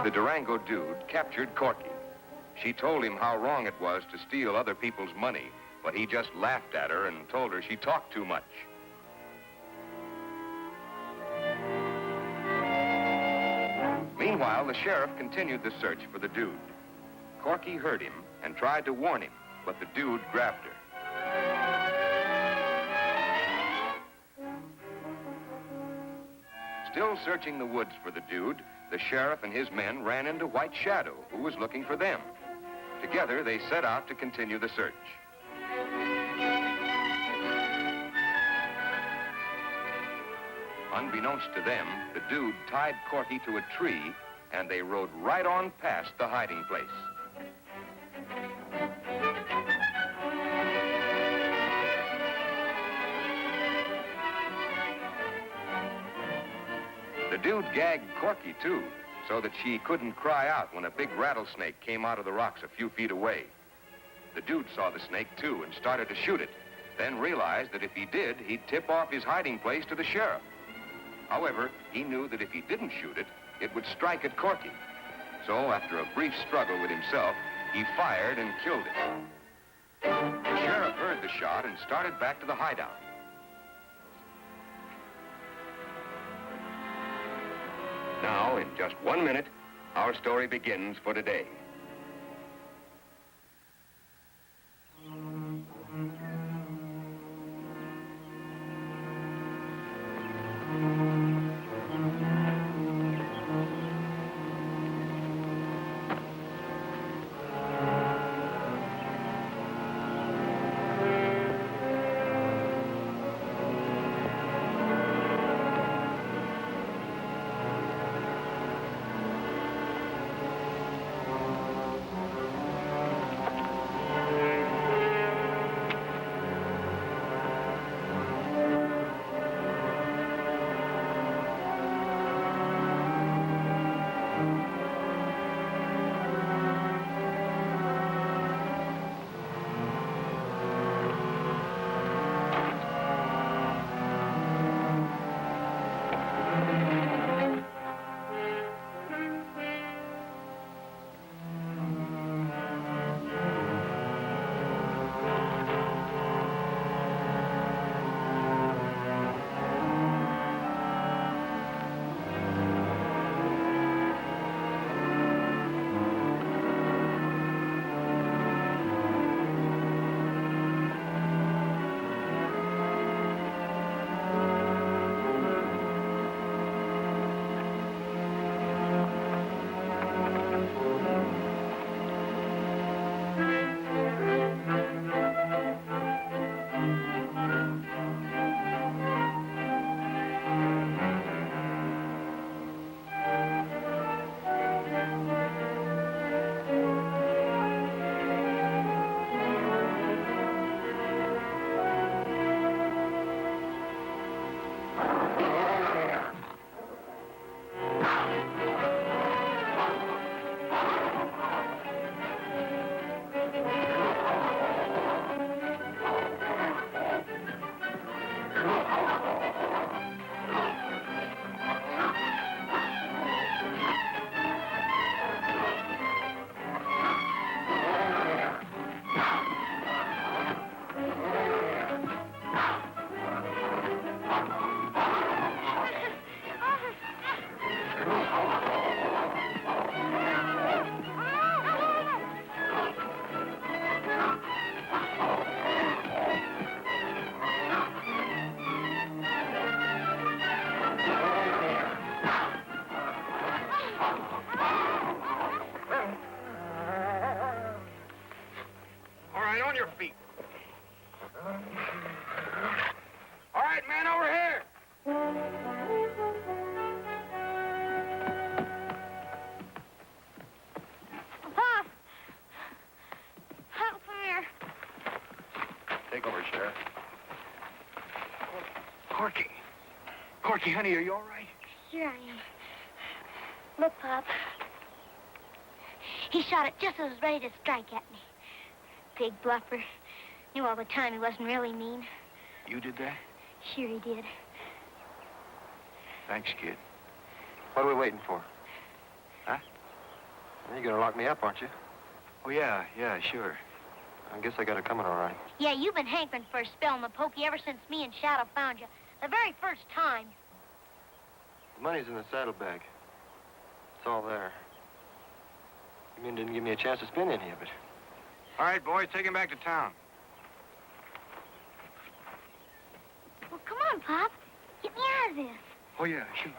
The Durango dude captured Corky. She told him how wrong it was to steal other people's money, but he just laughed at her and told her she talked too much. Meanwhile, the sheriff continued the search for the dude. Corky heard him and tried to warn him, but the dude grabbed her. Still searching the woods for the dude, the sheriff and his men ran into White Shadow, who was looking for them. Together, they set out to continue the search. Unbeknownst to them, the dude tied Corky to a tree, and they rode right on past the hiding place. The dude gagged Corky, too, so that she couldn't cry out when a big rattlesnake came out of the rocks a few feet away. The dude saw the snake, too, and started to shoot it, then realized that if he did, he'd tip off his hiding place to the sheriff. However, he knew that if he didn't shoot it, it would strike at Corky. So, after a brief struggle with himself, he fired and killed it. The sheriff heard the shot and started back to the hideout. Now, in just 1 minute, our story begins for today. On your feet. All right, man, over here. Pop! Pop, come here. Take over, Sheriff. Corky. Corky, honey, are you all right? Here I am. Look, Pop. He shot it just as he was ready to strike at me. Big bluffer. Knew all the time he wasn't really mean. You did that? Sure he did. Thanks, kid. What are we waiting for? Huh? You're gonna lock me up, aren't you? Oh, yeah, sure. I guess I got it coming all right. Yeah, you've been hankering for a spell in the pokey ever since me and Shadow found you. The very first time. The money's in the saddlebag. It's all there. You mean didn't give me a chance to spend any of it? All right, boys, take him back to town. Well, come on, Pop. Get me out of this. Oh, yeah, sure.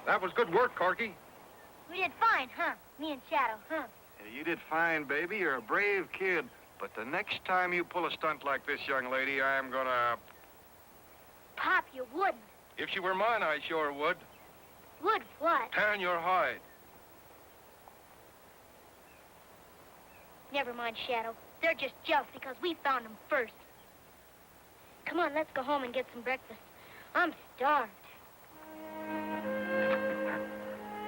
That was good work, Corky. We did fine, huh? Me and Shadow, huh? Yeah, you did fine, baby. You're a brave kid. But the next time you pull a stunt like this, young lady, I am gonna... Pop, you wouldn't. If she were mine, I sure would. Would what? Tan your hide. Never mind, Shadow. They're just jealous because we found them first. Come on, let's go home and get some breakfast. I'm starved.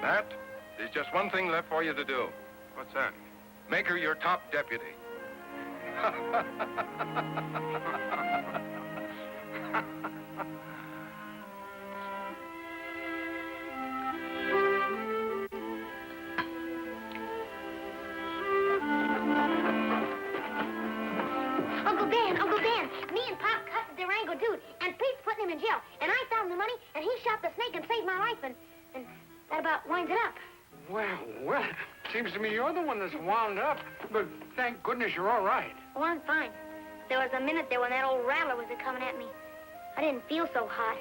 Matt, there's just one thing left for you to do. What's that? Make her your top deputy. Uncle Dan, me and Pop cut the Durango dude, and Pete's putting him in jail. And I found the money, and he shot the snake and saved my life, and that about winds it up. Well, seems to me you're the one that's wound up. But thank goodness you're all right. Oh, I'm fine. There was a minute there when that old rattler was coming at me. I didn't feel so hot.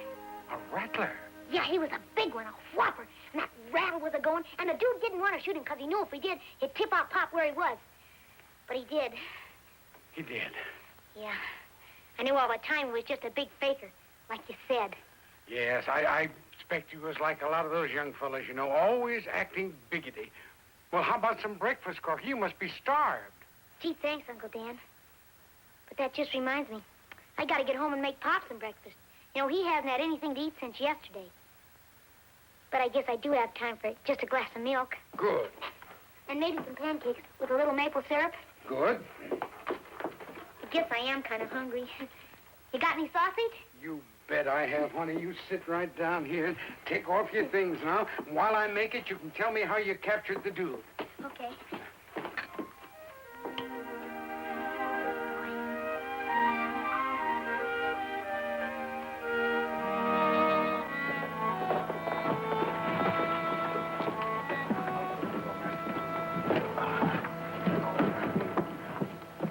A rattler? Yeah, he was a big one, a whopper. And that rattle was a-going, and the dude didn't want to shoot him because he knew if he did, he'd tip off Pop where he was. But he did. He did. Yeah. I knew all the time he was just a big faker, like you said. Yes, I expect you was like a lot of those young fellas, you know, always acting biggity. Well, how about some breakfast, Corky? You must be starved. Gee, thanks, Uncle Dan. But that just reminds me. I gotta get home and make Pop some breakfast. You know, he hasn't had anything to eat since yesterday. But I guess I do have time for just a glass of milk. Good. And maybe some pancakes with a little maple syrup. Good. I guess I am kind of hungry. You got any sausage? You bet I have, honey. You sit right down here and take off your things now. While I make it, you can tell me how you captured the dude. Okay.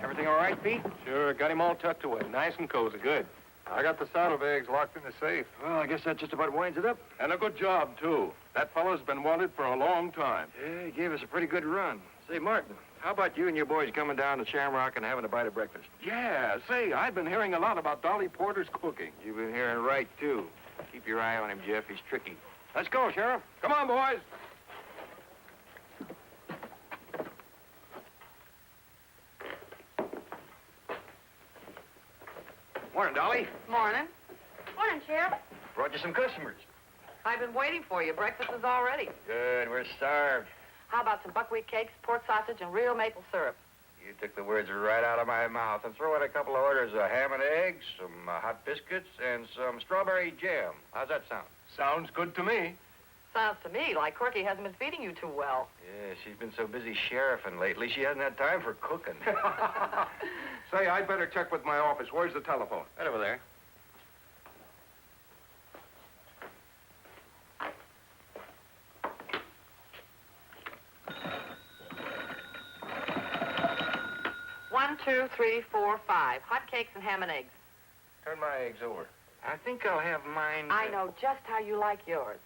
Everything all right, Pete? Sure, got him all tucked away. Nice and cozy. Good. I got the saddlebags locked in the safe. Well, I guess that just about winds it up. And a good job, too. That fellow's been wanted for a long time. Yeah, he gave us a pretty good run. Say, Martin, how about you and your boys coming down to Shamrock and having a bite of breakfast? Yeah, say, I've been hearing a lot about Dolly Porter's cooking. You've been hearing right, too. Keep your eye on him, Jeff. He's tricky. Let's go, Sheriff. Come on, boys. Morning, Dolly. Morning. Morning, Sheriff. Brought you some customers. I've been waiting for you. Breakfast is all ready. Good, we're starved. How about some buckwheat cakes, pork sausage, and real maple syrup? You took the words right out of my mouth. And throw in a couple of orders of ham and eggs, some hot biscuits, and some strawberry jam. How's that sound? Sounds good to me. Sounds to me like Corky hasn't been feeding you too well. Yeah, she's been so busy sheriffing lately, she hasn't had time for cooking. Say, I'd better check with my office. Where's the telephone? Right over there. One, two, three, four, five. Hot cakes and ham and eggs. Turn my eggs over. I think I'll have mine... I know just how you like yours.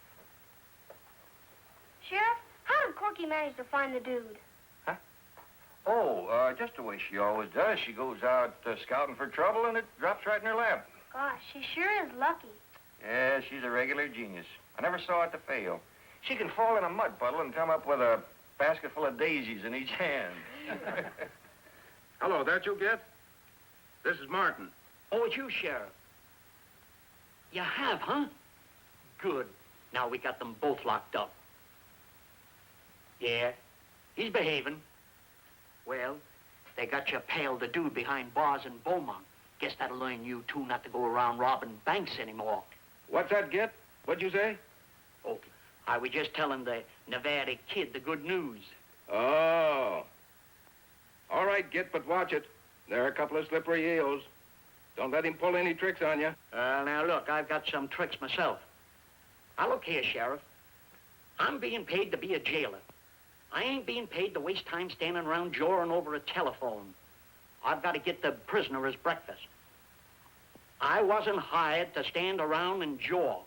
Sheriff, how did Corky manage to find the dude? Oh, just the way she always does. She goes out scouting for trouble, and it drops right in her lap. Gosh, she sure is lucky. Yeah, she's a regular genius. I never saw it to fail. She can fall in a mud puddle and come up with a basket full of daisies in each hand. Hello, that you get? This is Martin. Oh, it's you, Sheriff. You have, huh? Good. Now we got them both locked up. Yeah, he's behaving. Well, they got your pal, the dude behind bars in Beaumont. Guess that'll learn you two not to go around robbing banks anymore. What's that, Git? What'd you say? Oh, I was just telling the Nevada kid the good news. Oh. All right, Git, but watch it. There are a couple of slippery eels. Don't let him pull any tricks on you. Now, look, I've got some tricks myself. Now, look here, Sheriff. I'm being paid to be a jailer. I ain't being paid to waste time standing around joring over a telephone. I've got to get the prisoner his breakfast. I wasn't hired to stand around and jaw.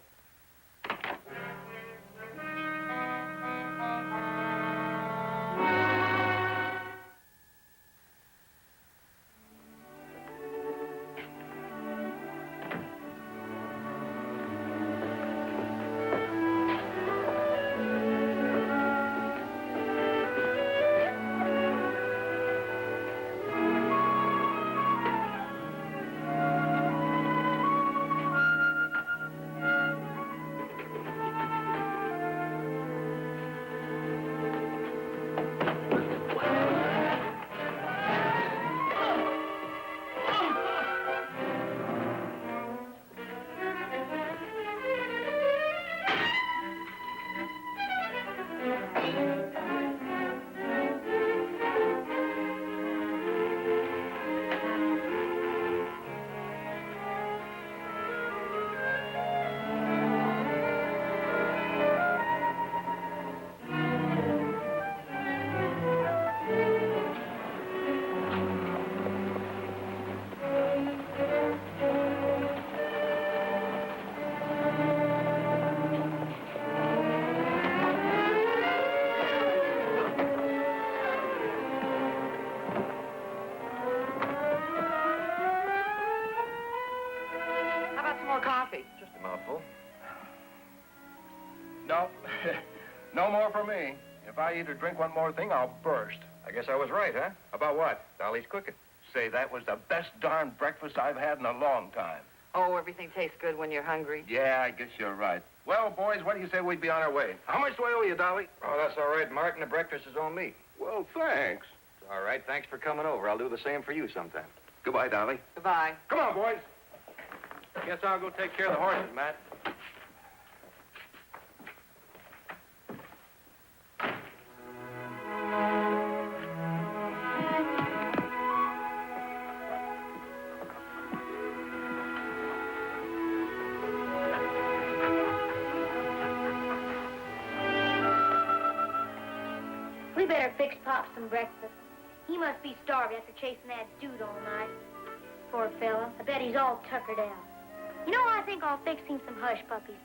How about some more coffee? Just a mouthful. No, no more for me. If I eat or drink one more thing, I'll burst. I guess I was right, huh? About what? Dolly's cooking. Say, that was the best darn breakfast I've had in a long time. Oh, everything tastes good when you're hungry. Yeah, I guess you're right. Well, boys, what do you say we be on our way? How much do I owe you, Dolly? Oh, that's all right, Martin. The breakfast is on me. Well, thanks. All right, thanks for coming over. I'll do the same for you sometime. Goodbye, Dolly. Goodbye. Come on, boys. Guess I'll go take care of the horses, Matt. We better fix Pop some breakfast. He must be starved after chasing that dude all night. Poor fellow. I bet he's all tuckered out. You know, I think I'll fix him some hush puppies.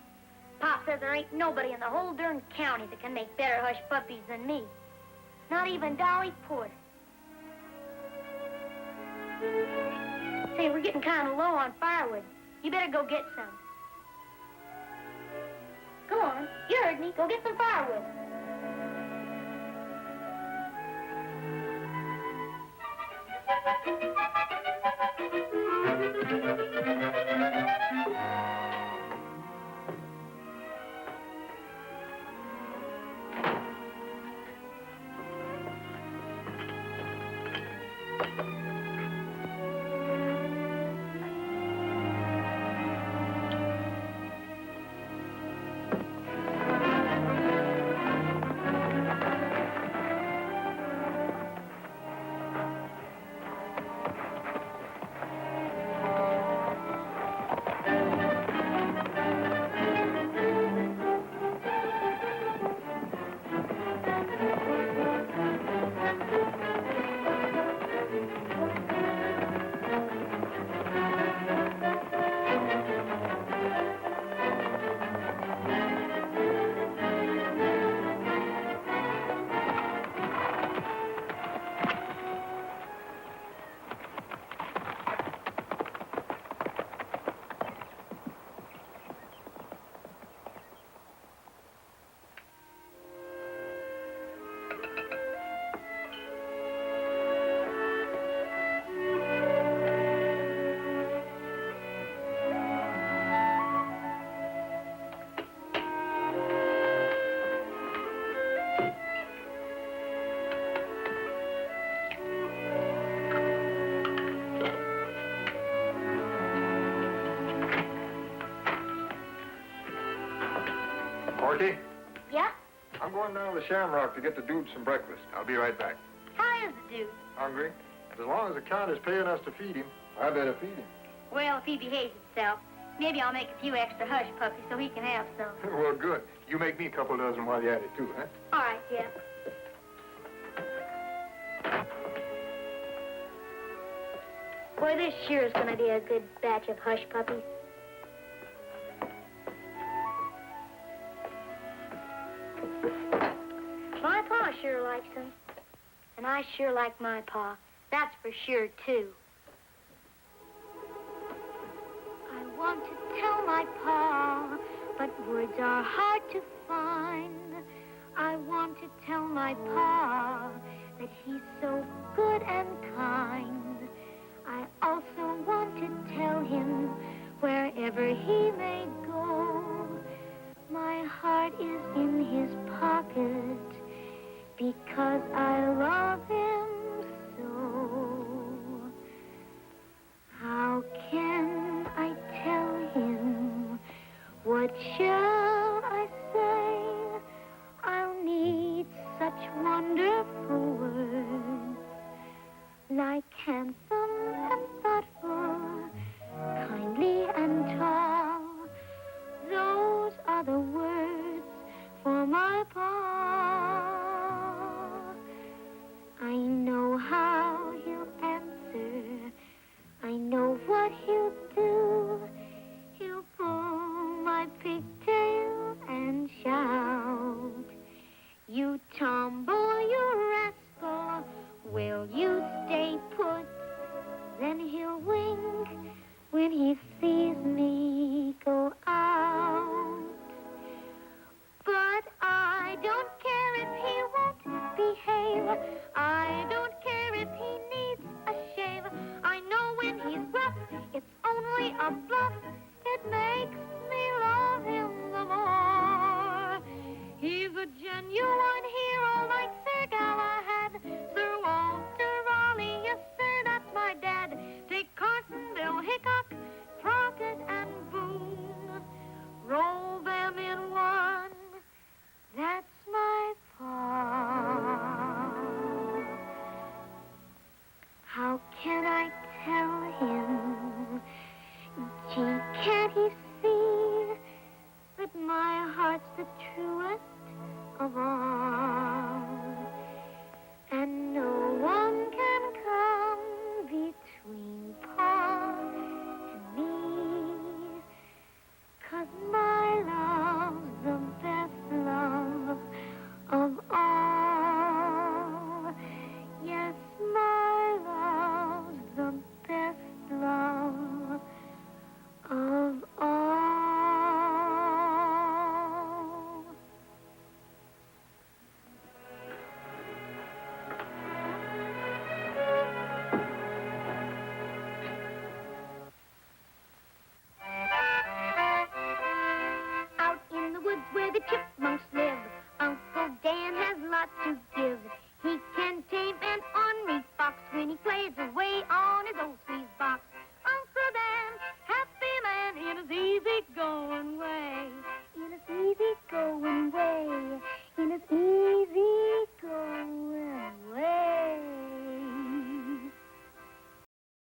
Pop says there ain't nobody in the whole darn county that can make better hush puppies than me. Not even Dolly Porter. Say, we're getting kind of low on firewood. You better go get some. Go on. You heard me. Go get some firewood. Corky, Yeah? I'm going down to the Shamrock to get the dude some breakfast. I'll be right back. How is the dude? Hungry? As long as the count is paying us to feed him, I better feed him. Well, if he behaves himself, maybe I'll make a few extra hush puppies so he can have some. Well, good. You make me a couple dozen while you're at it, too, huh? All right, yeah. Boy, this sure is going to be a good batch of hush puppies. My pa sure likes them. And I sure like my pa. That's for sure, too. I want to tell my pa, but words are hard to find. I want to tell my pa that he's so good and kind. I also want to tell him wherever he may go, my heart is in his pocket because I love him so. How can I tell him? What shall I say? I'll need such wonderful words, like handsome and thoughtful, kindly and tall. Those are the words for my pa. I know how he'll answer. I know what he'll do. He'll pull my pigtail and shout, "You tomboy, you rascal, will you stay put?" Then he'll wink when he sees me go out. But I don't care if he won't behave. I don't care if he needs a shave. I know when he's rough, it's only a bluff. It makes me love him the more. He's a genuine hero like Sir Galahad, Sir Walter Raleigh, yes sir, that's my dad. Take Carsonville, Hickok, Crockett, and Boone. Roll them in one, that's my pa. How can I tell him? Gee, can't he see that my heart's the truest of all? And no one can come between pa and me, 'cause my love's the best love of all. Yes, my love's the best love of all. Out in the woods where the chipmunks live, Uncle Dan has lots to give. He can tame an ornery fox when he plays away on his old sweet